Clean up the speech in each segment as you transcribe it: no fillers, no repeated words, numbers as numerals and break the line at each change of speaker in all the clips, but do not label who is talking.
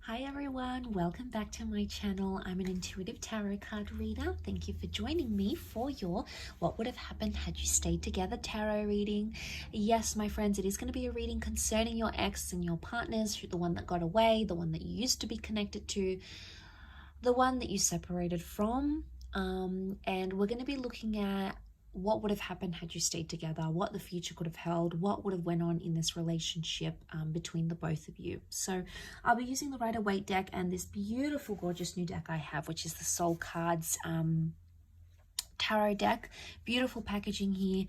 Hi everyone, welcome back to my channel. I'm an intuitive tarot card reader. Thank you for joining me for your What Would Have Happened Had You Stayed Together tarot reading. Yes, my friends, it is going to be a reading concerning your ex and your partners, the one that got away, the one that you used to be connected to, the one that you separated from. And we're going to be looking at what would have happened had you stayed together, what the future could have held, what would have went on in this relationship between the both of you. So I'll be using the Rider-Waite deck and this beautiful, gorgeous new deck I have, which is the Soul Cards tarot deck. Beautiful packaging here.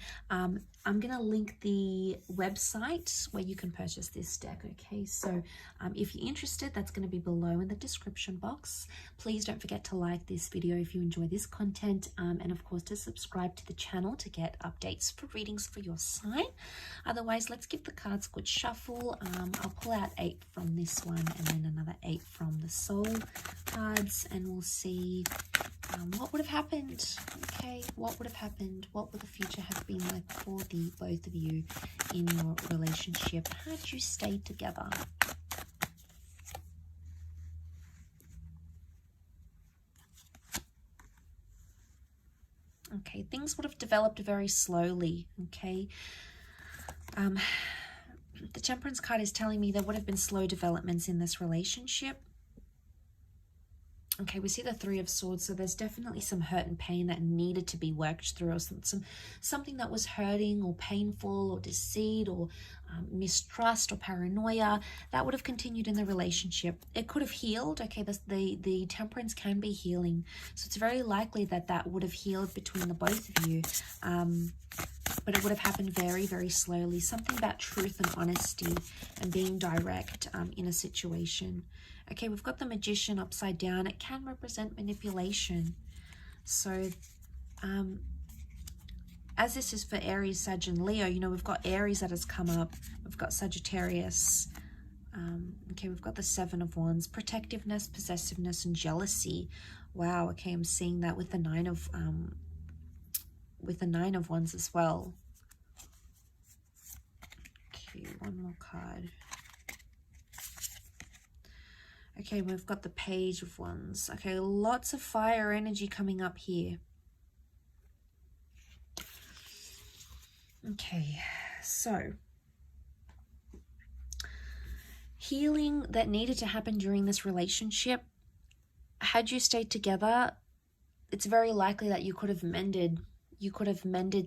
I'm gonna link the website where you can purchase this deck. Okay, so if you're interested, that's going to be below in the description box. Please don't forget to like this video if you enjoy this content, and of course to subscribe to the channel to get updates for readings for your sign. Otherwise, let's give the cards a good shuffle. I'll pull out 8 from this one and then another 8 from the Soul cards, and we'll see what would have happened. Okay, what would have happened? What would the future have been like for the both of you in your relationship had you stayed together? Okay, things would have developed very slowly. Okay, the Temperance card is telling me there would have been slow developments in this relationship. Okay, we see the Three of Swords, so there's definitely some hurt and pain that needed to be worked through, or something that was hurting or painful or deceit or mistrust or paranoia that would have continued in the relationship. It could have healed. Okay, the Temperance can be healing, so it's very likely that that would have healed between the both of you, but it would have happened very, very slowly. Something about truth and honesty and being direct in a situation. Okay, we've got the Magician upside down. It can represent manipulation. So, as this is for Aries, Sag, and Leo, you know, we've got Aries that has come up. We've got Sagittarius. Okay, we've got the Seven of Wands. Protectiveness, possessiveness, and jealousy. Wow, okay, I'm seeing that with the Nine of Wands as well. Okay, one more card. Okay, we've got the Page of Wands. Okay, lots of fire energy coming up here. Okay, so healing that needed to happen during this relationship. Had you stayed together, it's very likely that you could have mended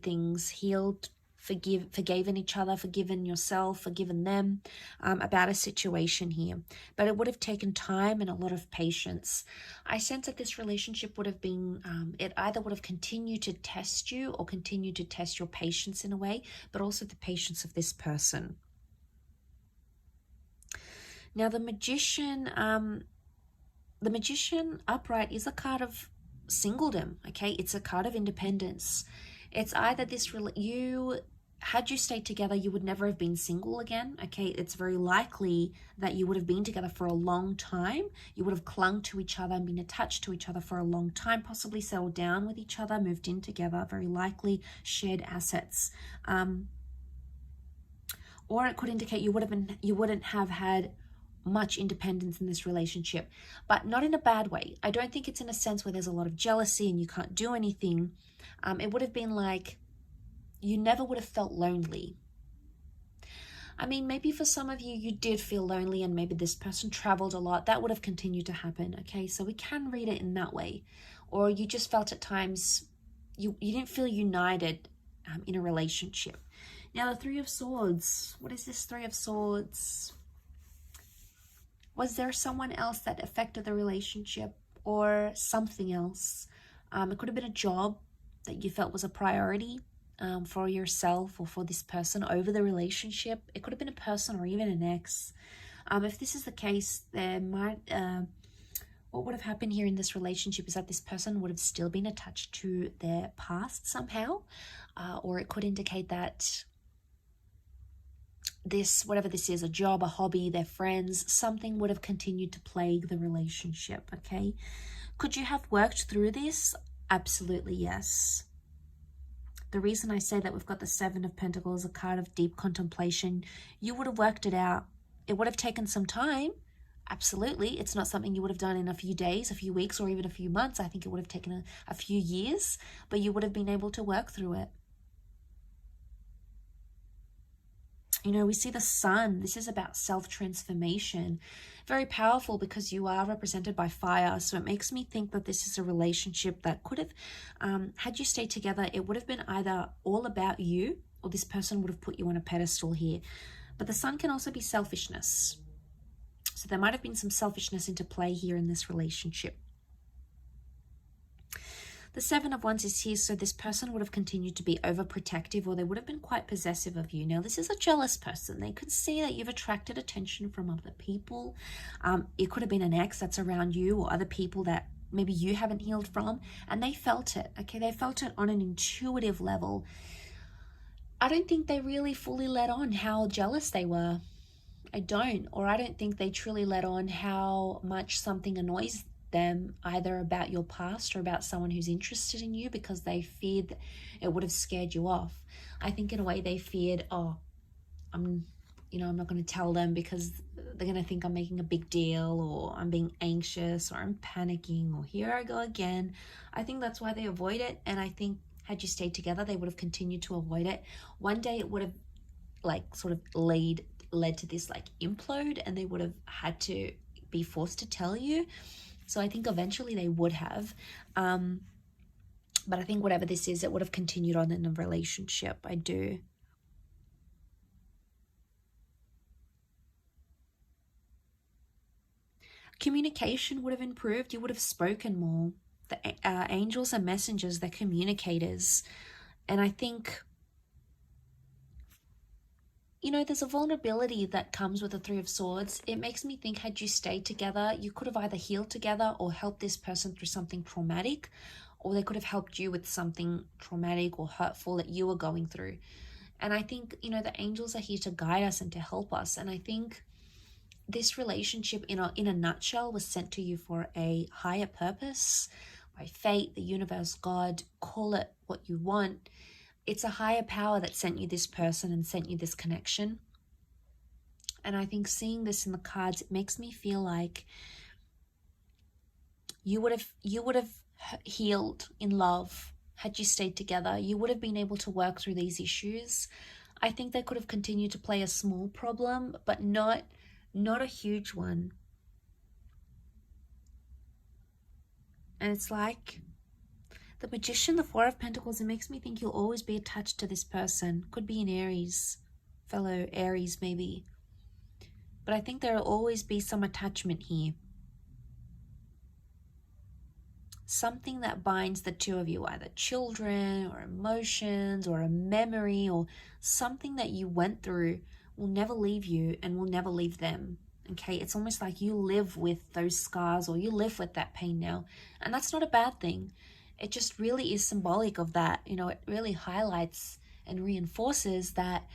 things, healed, forgiven each other, forgiven yourself, forgiven them about a situation here. But it would have taken time and a lot of patience. I sense that this relationship would have been, it either would have continued to test you or continued to test your patience in a way, but also the patience of this person. Now the Magician upright is a card of singledom. Okay, it's a card of independence. It's either had you stayed together, you would never have been single again. Okay, it's very likely that you would have been together for a long time. You would have clung to each other and been attached to each other for a long time, possibly settled down with each other, moved in together, very likely shared assets. Or it could indicate you wouldn't have had much independence in this relationship, but not in a bad way. I don't think it's in a sense where there's a lot of jealousy and you can't do anything. It would have been like you never would have felt lonely. I mean, maybe for some of you, you did feel lonely and maybe this person traveled a lot. That would have continued to happen, okay? So we can read it in that way. Or you just felt at times you didn't feel united in a relationship. Now, the Three of Swords. What is this Three of Swords? Was there someone else that affected the relationship or something else? It could have been a job that you felt was a priority for yourself or for this person over the relationship. It could have been a person or even an ex. If this is the case, there might what would have happened here in this relationship is that this person would have still been attached to their past somehow, or it could indicate that whatever this is, a job, a hobby, their friends, something would have continued to plague the relationship. Okay, could you have worked through this? Absolutely yes. The reason I say that we've got the Seven of Pentacles, a card of deep contemplation, you would have worked it out. It would have taken some time, Absolutely, it's not something you would have done in a few days, a few weeks, or even a few months. I think it would have taken a few years, but you would have been able to work through it. You know, we see the sun. This is about self-transformation. Very powerful because you are represented by fire. So it makes me think that this is a relationship that could have, had you stayed together, it would have been either all about you or this person would have put you on a pedestal here. But the sun can also be selfishness. So there might have been some selfishness into play here in this relationship. The Seven of Wands is here, so this person would have continued to be overprotective, or they would have been quite possessive of you. Now, this is a jealous person. They could see that you've attracted attention from other people. It could have been an ex that's around you or other people that maybe you haven't healed from, and they felt it, okay? They felt it on an intuitive level. I don't think they really fully let on how jealous they were. I don't think they truly let on how much something annoys them, either about your past or about someone who's interested in you, because they feared that it would have scared you off. I think in a way they feared, oh, I'm not going to tell them because they're going to think I'm making a big deal, or I'm being anxious, or I'm panicking, or here I go again. I think that's why they avoid it. And I think had you stayed together, they would have continued to avoid it. One day it would have sort of led to this implode, and they would have had to be forced to tell you. So I think eventually they would have, but I think whatever this is, it would have continued on in a relationship. I do. Communication would have improved. You would have spoken more. The angels are messengers, they're communicators. And I think, you know, there's a vulnerability that comes with the Three of Swords. It makes me think, had you stayed together, you could have either healed together or helped this person through something traumatic, or they could have helped you with something traumatic or hurtful that you were going through. And I think, you know, the angels are here to guide us and to help us. And I think this relationship in a nutshell was sent to you for a higher purpose, by fate, the universe, God, call it what you want. It's a higher power that sent you this person and sent you this connection. And I think seeing this in the cards, it makes me feel like you would have healed in love had you stayed together. You would have been able to work through these issues. I think they could have continued to play a small problem, but not a huge one. And it's like the Magician, the Four of Pentacles, it makes me think you'll always be attached to this person. Could be an Aries, fellow Aries maybe. But I think there will always be some attachment here. Something that binds the two of you, either children or emotions or a memory or something that you went through will never leave you and will never leave them. Okay, it's almost like you live with those scars, or you live with that pain now. And that's not a bad thing. It just really is symbolic of that. You know, it really highlights and reinforces that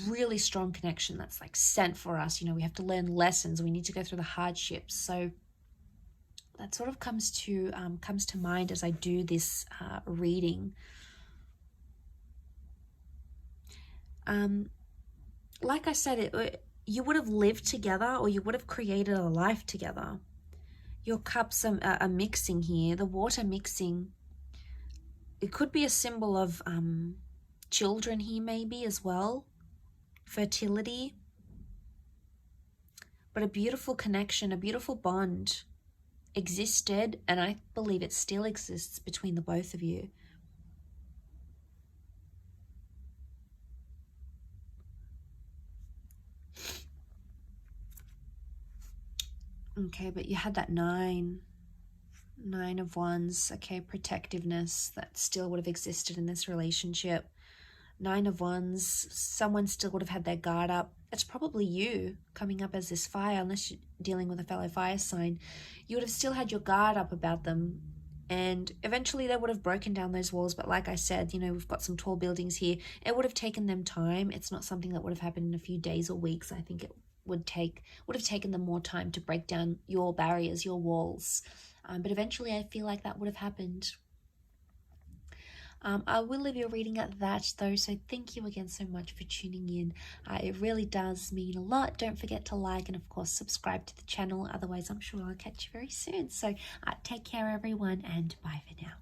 really strong connection that's sent for us. You know, we have to learn lessons. We need to go through the hardships. So that sort of comes to mind as I do this reading. Like I said, you would have lived together, or you would have created a life together. Your cups are mixing here. The water mixing. It could be a symbol of children here maybe as well. Fertility. But a beautiful connection, a beautiful bond existed, and I believe it still exists between the both of you. Okay, but you had that Nine of Wands. Okay, protectiveness that still would have existed in this relationship. Nine of Wands, someone still would have had their guard up. It's probably you coming up as this fire, unless you're dealing with a fellow fire sign. You would have still had your guard up about them, and eventually they would have broken down those walls. But like I said, you know, we've got some tall buildings here. It would have taken them time. It's not something that would have happened in a few days or weeks. I think it would have taken them more time to break down your barriers, your walls. But eventually I feel like that would have happened. I will leave your reading at that though, so thank you again so much for tuning in. It really does mean a lot. Don't forget to like and of course subscribe to the channel, otherwise I'm sure I'll catch you very soon. So take care everyone, and bye for now.